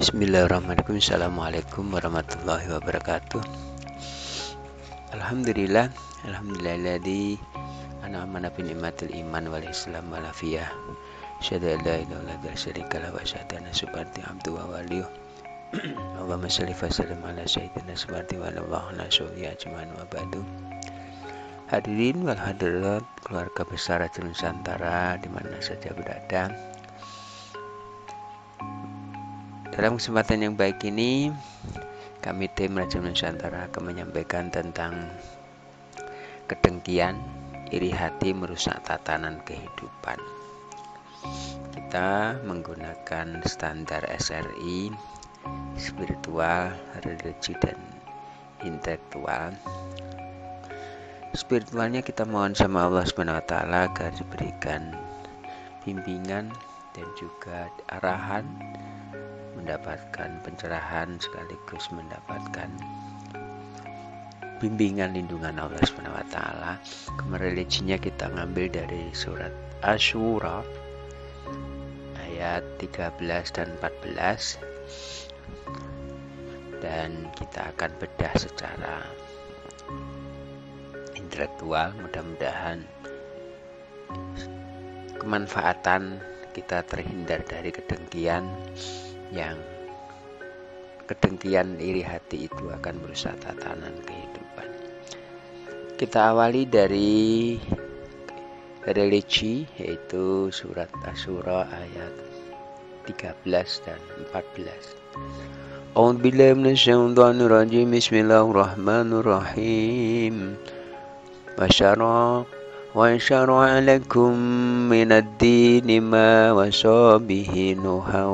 Bismillahirrahmanirrahim. Assalamualaikum warahmatullahi wabarakatuh. Alhamdulillah, alhamdulillahilladzi an'amana bi ni'matil iman wal islam wal afiyah. Asyhadu an la ilaha illallah wa syarika lahu wa asyhadu anna subhanahu abduhu wa waliyuh. Allahumma shalli wa sallim ala sayyidina subhanahu wa ala alihi ajmain wa ba'du. Hadirin wal hadirat, keluarga besar Radio Nusantara di mana saja berada. Dalam kesempatan yang baik ini, kami tim Radio Nusantara akan menyampaikan tentang kedengkian, iri hati merusak tatanan kehidupan. Kita menggunakan standar SRI, spiritual, religi, dan intelektual. Spiritualnya kita mohon sama Allah SWT agar diberikan bimbingan dan juga arahan, mendapatkan pencerahan sekaligus mendapatkan bimbingan lindungan Allah SWT. Religinya kita ngambil dari surat Asy-Syura ayat 13 dan 14, dan kita akan bedah secara intelektual. Mudah-mudahan kemanfaatan kita terhindar dari kedengkian, yang kedengkian iri hati itu akan merusak tatanan kehidupan. Kita awali dari religi, yaitu surat Asy-Syura ayat 13 dan 14. A'udzubillahi minasyaitonir rajim. Bismillahirrahmanirrahim. وَشَرَعَ لَكُم مِّنَ الدِّينِ مَا وَصَّى بِهِ نُوحًا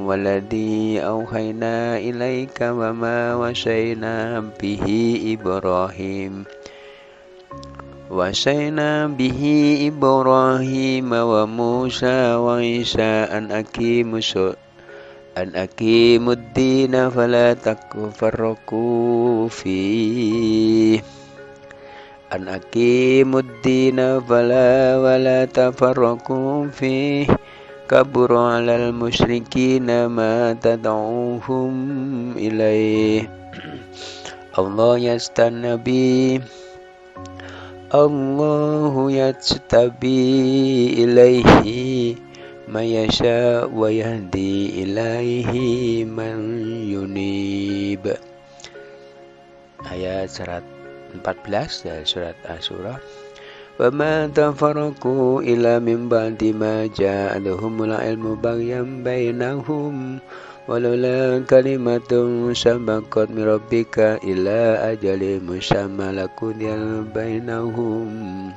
وَالَّذِي أَوْحَيْنَا إِلَيْكَ وَمَا وَصَّيْنَا بِهِ إِبْرَاهِيمَ وَمُوسَى وَعِيسَى أَنْ أَقِيمُوا الدِّينَ فَلَا تَفَرَّقُوا فِيهِ أن أقيموا الدين ولا تفرقوا فيه كبر على المشركين ما تدعوهم إليه الله يجتبي إليه من يشاء ويهدي إليه من ينيب. Ayat 14 dari surat Asy-Syura. Wa ma tafarraqu illa min ba'di ma ja'alahumul ilmu baghyan bainahum walaula kalimatun sabaqat min rabbika ila ajalin musamma laqudiya bainahum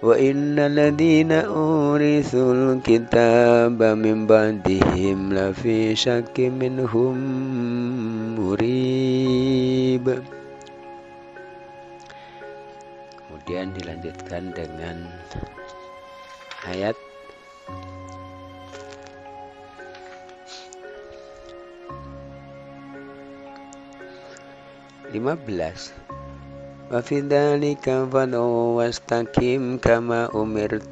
wa innal ladzina urithul kitaba min ba'dihim lafi syakkin minhum murib. Kemudian dilanjutkan dengan ayat 15. Wa fi dzalika fad'u wastaqim kama umirt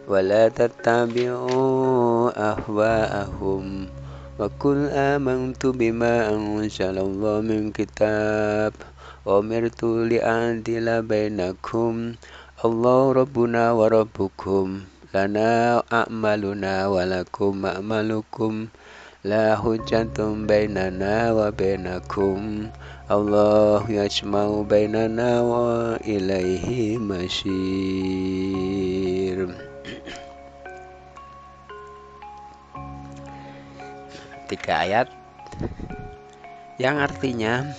wa la tattabi'u ahwa'ahum wa qul amantu bima anzalallahu min kitab umirtu li'adila bainakum Allahu rabbuna wa rabbukum lana a'maluna wa lakum a'malukum la hujjatum bainana wa bainakum Allah yajma'u bainana wa ilaihi masyir. 3 ayat yang artinya,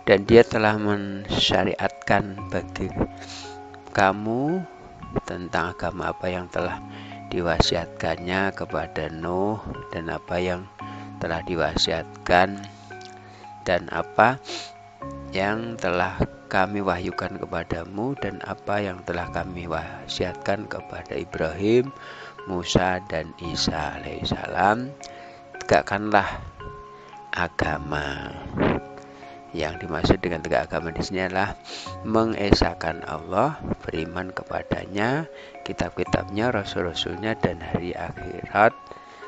dan dia telah mensyariatkan bagi kamu tentang agama apa yang telah diwasiatkannya kepada Nuh, dan apa yang telah diwasiatkan, dan apa yang telah kami wahyukan kepadamu, dan apa yang telah kami wasiatkan kepada Ibrahim, Musa, dan Isa alaihissalam. Tegakkanlah agama. Yang dimaksud dengan tegak agama di sini adalah mengesahkan Allah, beriman kepadanya, kitab-kitabnya, rasul-rasulnya, dan hari akhirat,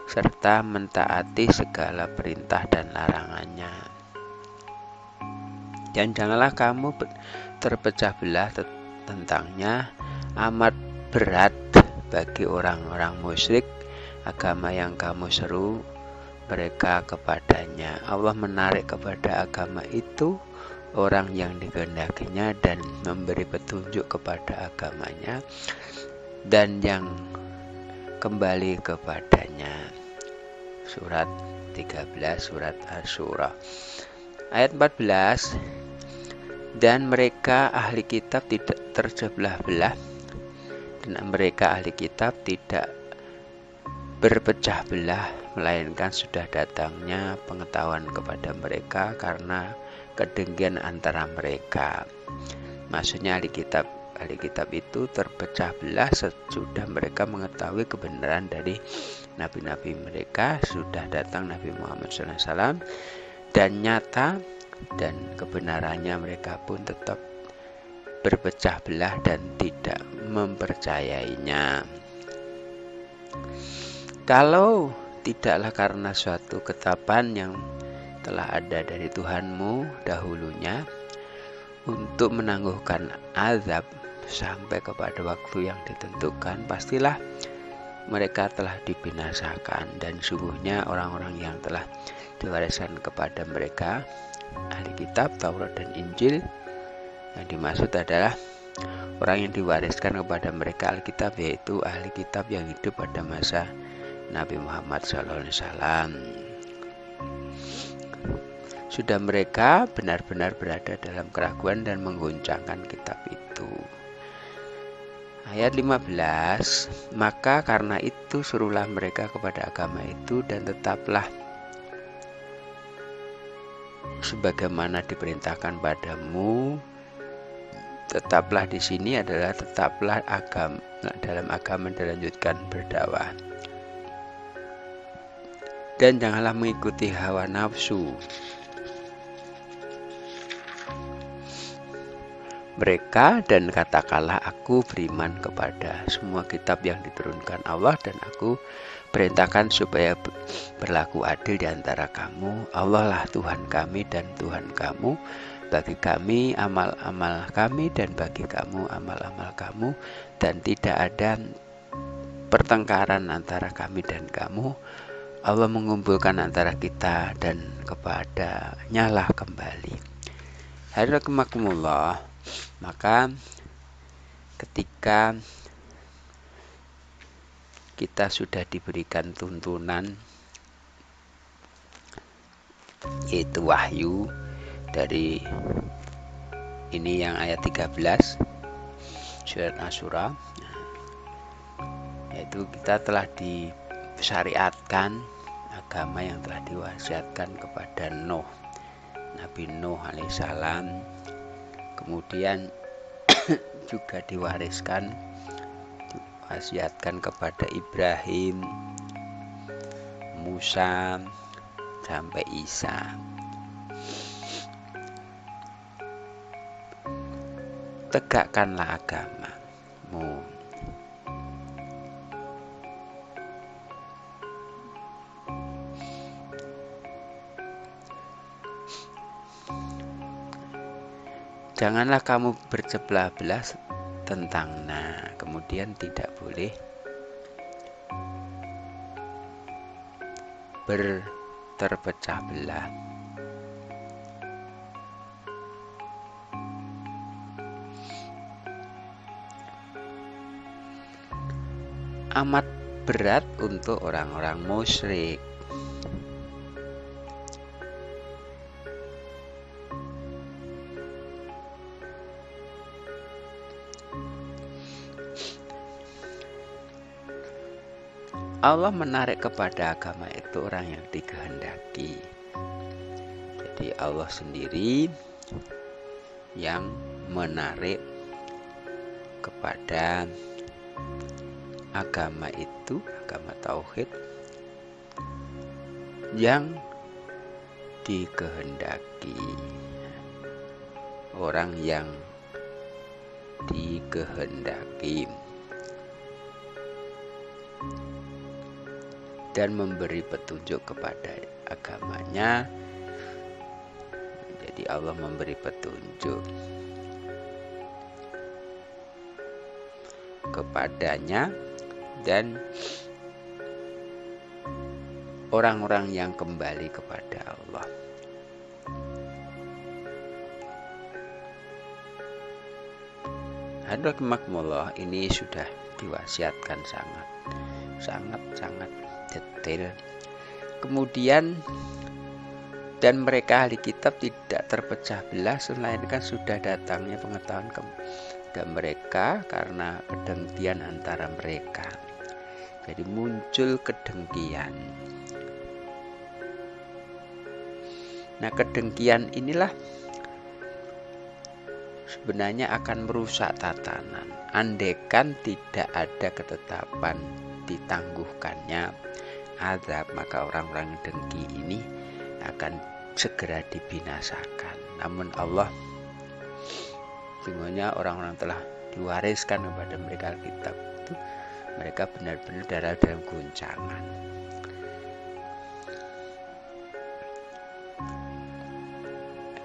serta mentaati segala perintah dan larangannya. Dan janganlah kamu terpecah belah tentangnya, amat berat bagi orang-orang musyrik agama yang kamu seru mereka kepadanya. Allah menarik kepada agama itu orang yang dikehendakinya dan memberi petunjuk kepada agamanya dan yang kembali kepadanya. Surat 13 surat Asy-Syura ayat 14. Dan mereka ahli kitab tidak terbelah belah, dan mereka ahli kitab tidak berpecah belah, melainkan sudah datangnya pengetahuan kepada mereka karena kedengkian antara mereka. Maksudnya ahli kitab itu terpecah belah sesudah mereka mengetahui kebenaran dari nabi-nabi mereka. Sudah datang Nabi Muhammad SAW dan nyata, dan kebenarannya mereka pun tetap berpecah belah dan tidak mempercayainya. Kalau tidaklah karena suatu ketetapan yang telah ada dari Tuhanmu dahulunya untuk menangguhkan azab sampai kepada waktu yang ditentukan, pastilah mereka telah dibinasakan. Dan sungguhnya orang-orang yang telah diwariskan kepada mereka ahli kitab Taurat dan Injil, yang dimaksud adalah orang yang diwariskan kepada mereka Alkitab, yaitu ahli kitab yang hidup pada masa Nabi Muhammad SAW. Sudah mereka benar-benar berada dalam keraguan dan mengguncangkan kitab itu. Ayat 15. Maka karena itu suruhlah mereka kepada agama itu dan tetaplah sebagaimana diperintahkan padamu. Tetaplah di sini adalah tetaplah dalam agama dilanjutkan berdakwah. Dan janganlah mengikuti hawa nafsu mereka, dan katakanlah aku beriman kepada semua kitab yang diturunkan Allah, dan aku perintahkan supaya berlaku adil di antara kamu. Allah lah Tuhan kami dan Tuhan kamu. Bagi kami amal-amal kami dan bagi kamu amal-amal kamu, dan tidak ada pertengkaran antara kami dan kamu. Allah mengumpulkan antara kita dan kepadanya lah kembali. Hadirin, maka ketika kita sudah diberikan tuntunan, yaitu wahyu dari ini yang ayat 13 surat Asy-Syura, yaitu kita telah disyariatkan agama yang telah diwasiatkan kepada Nabi Nuh alaihissalam, kemudian juga diwasiatkan kepada Ibrahim, Musa, sampai Isa. Tegakkanlah agamamu. Janganlah kamu bersebelah belah tentang kemudian tidak boleh terpecah belah. Amat berat untuk orang-orang musyrik. Allah menarik kepada agama itu orang yang dikehendaki. Jadi Allah sendiri yang menarik kepada agama itu, agama tauhid yang dikehendaki. Orang yang dikehendaki. dan memberi petunjuk kepada agamanya. Jadi Allah memberi petunjuk kepadanya dan orang-orang yang kembali kepada Allah. Rahimakumullah, ini sudah diwasiatkan sangat detail. Kemudian dan mereka ahli kitab tidak terpecah belah melainkan sudah datangnya pengetahuan kepada mereka karena kedengkian antara mereka. Jadi muncul kedengkian. Nah, kedengkian inilah sebenarnya akan merusak tatanan. Andaikan tidak ada ketetapan ditangguhkannya azab, maka orang-orang dengki ini akan segera dibinasakan. Namun Allah semuanya orang-orang telah diwariskan kepada mereka kitab itu, mereka benar-benar dalam guncangan.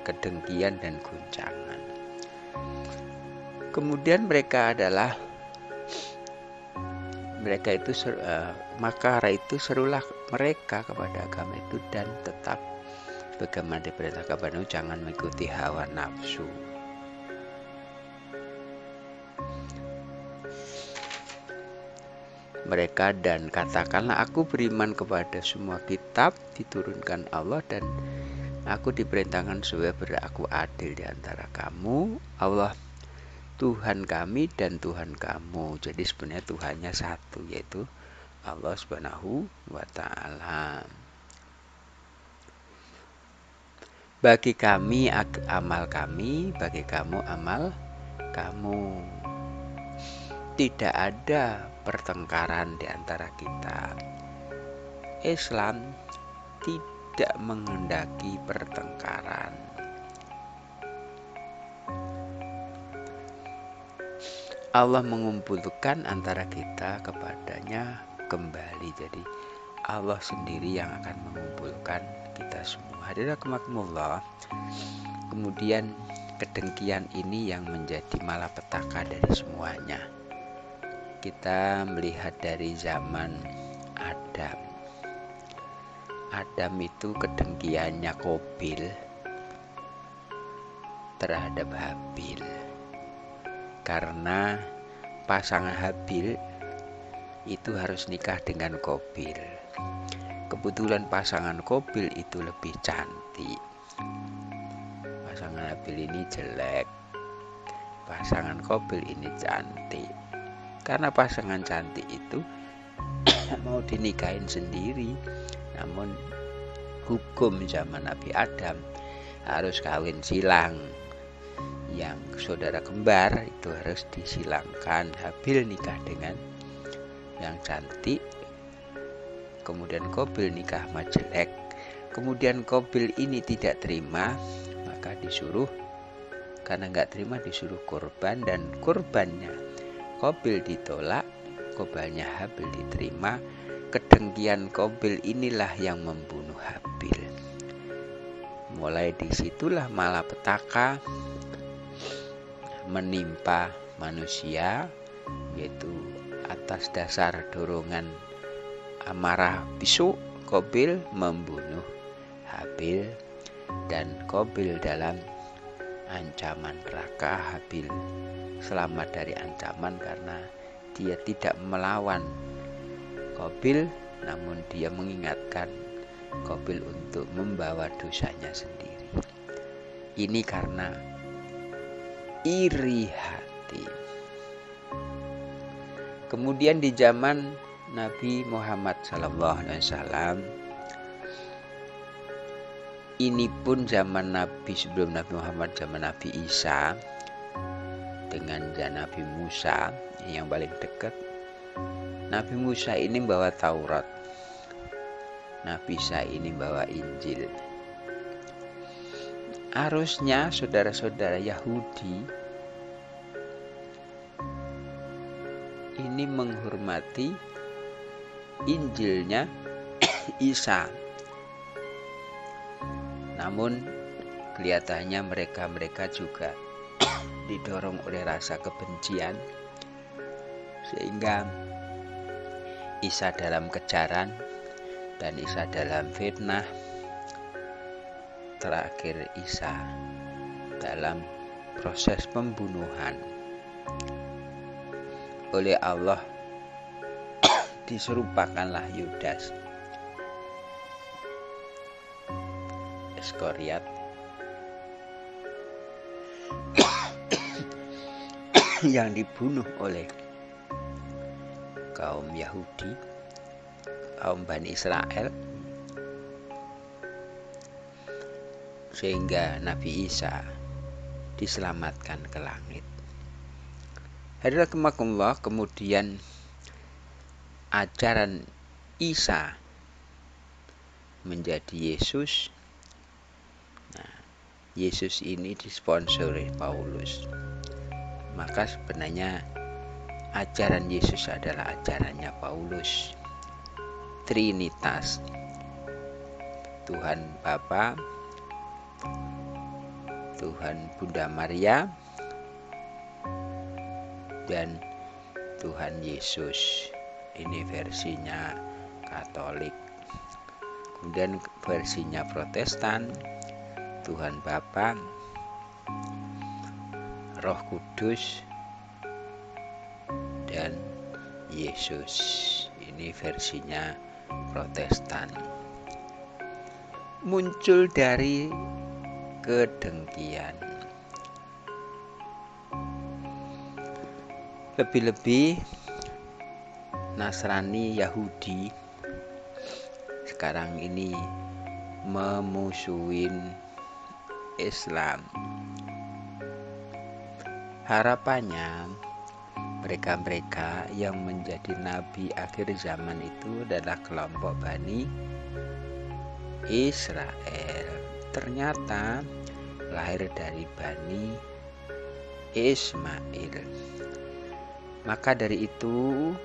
Kedengkian dan guncangan. Kemudian mereka itu maka itu serulah mereka kepada agama itu dan tetap bagaimana diperintahkan kepada jangan mengikuti hawa nafsu. Mereka dan katakanlah aku beriman kepada semua kitab diturunkan Allah dan aku diperintahkan supaya berlaku adil di antara kamu. Allah Tuhan kami dan Tuhan kamu. Jadi sebenarnya Tuhannya satu, yaitu Allah Subhanahu wa Ta'ala. Bagi kami amal kami, bagi kamu amal kamu. Tidak ada pertengkaran di antara kita. Islam tidak menghendaki pertengkaran. Allah mengumpulkan antara kita kepadanya kembali. Jadi Allah sendiri yang akan mengumpulkan kita semua. Hadirin rahimakumullah. Kemudian kedengkian ini yang menjadi malapetaka dari semuanya. Kita melihat dari zaman Adam. Adam itu kedengkiannya Qabil terhadap Habil. Karena pasangan Habil itu harus nikah dengan Qabil. Kebetulan pasangan Qabil itu lebih cantik. Pasangan Habil ini jelek. Pasangan Qabil ini cantik. Karena pasangan cantik itu mau dinikahin sendiri. Namun hukum zaman Nabi Adam harus kawin silang. Yang saudara kembar itu harus disilangkan. Habil nikah dengan yang cantik, kemudian Qabil nikah sama jelek. Kemudian Qabil ini tidak terima, maka disuruh, karena nggak terima disuruh kurban, dan kurbannya Qabil ditolak, kurbannya Habil diterima. Kedengkian Qabil inilah yang membunuh Habil. Mulai disitulah malapetaka menimpa manusia, yaitu atas dasar dorongan amarah bisu Qabil membunuh Habil, dan Qabil dalam ancaman neraka. Habil selamat dari ancaman karena dia tidak melawan Qabil, namun dia mengingatkan Qabil untuk membawa dosanya sendiri. Ini karena iri hati. Kemudian di zaman Nabi Muhammad SAW, ini pun zaman Nabi sebelum Nabi Muhammad, zaman Nabi Isa dengan Nabi Musa yang paling dekat. Nabi Musa ini bawa Taurat, Nabi Isa ini bawa Injil. Harusnya saudara-saudara Yahudi ini menghormati Injilnya Isa. Namun kelihatannya mereka juga didorong oleh rasa kebencian, sehingga Isa dalam kejaran dan Isa dalam fitnah, terakhir Isa dalam proses pembunuhan oleh Allah. Diserupakanlah Yudas Iskariot yang dibunuh oleh kaum Yahudi, kaum Bani Israel, sehingga Nabi Isa diselamatkan ke langit. Hadirin rahimakumullah, kemudian ajaran Isa menjadi Yesus. Nah, Yesus ini disponsori Paulus. Maka sebenarnya ajaran Yesus adalah ajarannya Paulus. Trinitas, Tuhan Bapa, Tuhan Bunda Maria, dan Tuhan Yesus. Ini versinya Katolik. Kemudian versinya Protestan, Tuhan Bapa, Roh Kudus, dan Yesus. Ini versinya Protestan. Muncul dari kedengkian. Lebih-lebih Nasrani Yahudi sekarang ini memusuhin Islam. Harapannya mereka-mereka yang menjadi nabi akhir zaman itu adalah kelompok Bani Israel. Ternyata lahir dari Bani Ismail. Maka dari itu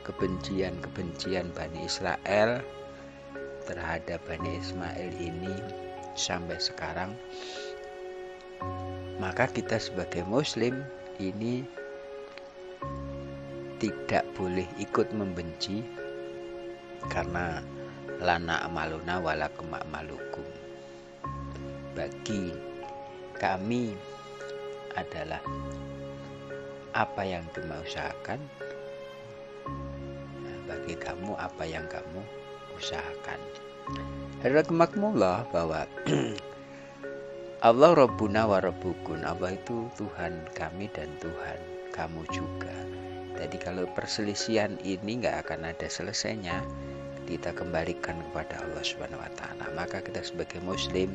kebencian Bani Israel terhadap Bani Ismail ini sampai sekarang. Maka kita sebagai Muslim ini tidak boleh ikut membenci, karena lana amaluna walakum a'malukum. Bagi kami adalah apa yang kamu usahakan, bagi kamu apa yang kamu usahakan. Hadiratullah bahwa Allah Rabbuna wa Rabbukum, Allah itu Tuhan kami dan Tuhan kamu juga. Jadi kalau perselisihan ini nggak akan ada selesainya, kita kembalikan kepada Allah Subhanahu wa Ta'ala. Maka kita sebagai Muslim,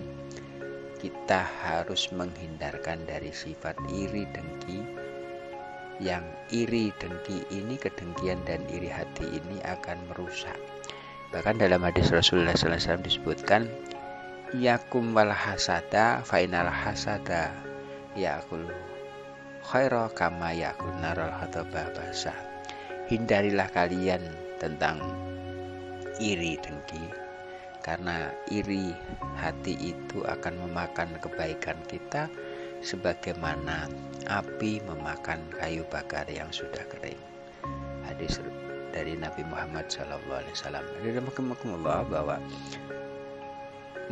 kita harus menghindarkan dari sifat iri dengki. Yang iri dengki ini, kedengkian dan iri hati ini akan merusak. Bahkan dalam hadis Rasulullah SAW disebutkan, yakum wal hasada fainal hasada yakul khaira kama yakul naral hataba basa. Hindarilah kalian tentang iri dengki, karena iri hati itu akan memakan kebaikan kita sebagaimana api memakan kayu bakar yang sudah kering. Hadis dari Nabi Muhammad SAW. Alhamdulillah bahwa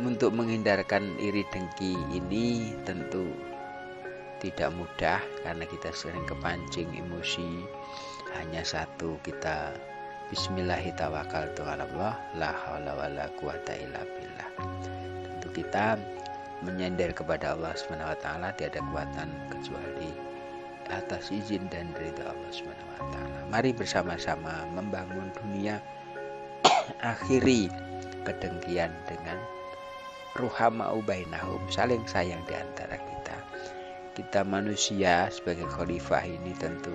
untuk menghindarkan iri dengki ini tentu tidak mudah, karena kita sering kepancing emosi. Hanya satu, kita Bismillahirrahmanirrahim, la haula wala quwata illa billah. Tentu kita menyender kepada Allah Subhanahu wa Ta'ala, tiada kekuatan kecuali atas izin dan ridha Allah Subhanahu wa Ta'ala. Mari bersama-sama membangun dunia, akhiri kedengkian dengan ruhama'u bainahum, saling sayang di antara kita. Kita manusia sebagai khalifah ini tentu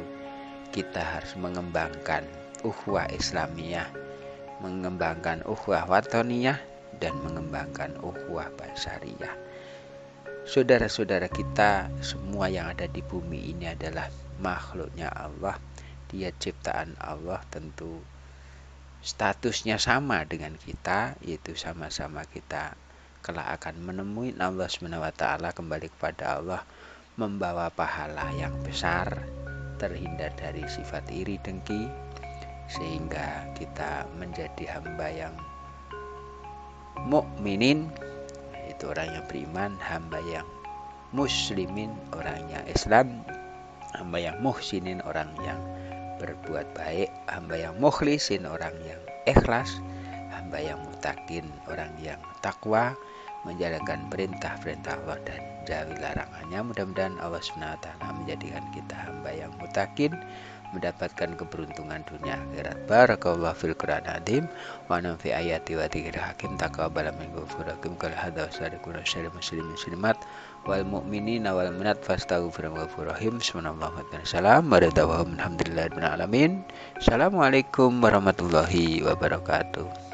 kita harus mengembangkan ukhuwah Islamiyah, mengembangkan ukhuwah watoniyah, dan mengembangkan ukhuwah basyariyah. Saudara-saudara kita semua yang ada di bumi ini adalah makhluknya Allah. Dia ciptaan Allah, tentu statusnya sama dengan kita, yaitu sama-sama kita kelak akan menemui Allah Subhanahu wa taala, kembali kepada Allah, membawa pahala yang besar, terhindar dari sifat iri dengki, sehingga kita menjadi hamba yang mukminin, yaitu orang yang beriman, hamba yang muslimin, orang yang Islam, hamba yang muhsinin, orang yang berbuat baik, hamba yang mukhlisin, orang yang ikhlas, hamba yang mutakin, orang yang takwa, menjalankan perintah-perintah Allah dan jauhi larangannya. Mudah-mudahan Allah SWT menjadikan kita hamba yang mutakin, mendapatkan keberuntungan dunia akhirat. Barakallahu fil Qur'an azim wa nafi ayati wa dzikril hakim. Taqabbal minkum ghafurakum kal hadza wasariquna syarri muslimin muslimat wal mu'minina wal mu'minat fastaghfiru ghafurahim. Subhanallah wa salam wa alhamdulillahirabbil alamin. Assalamualaikum warahmatullahi wabarakatuh.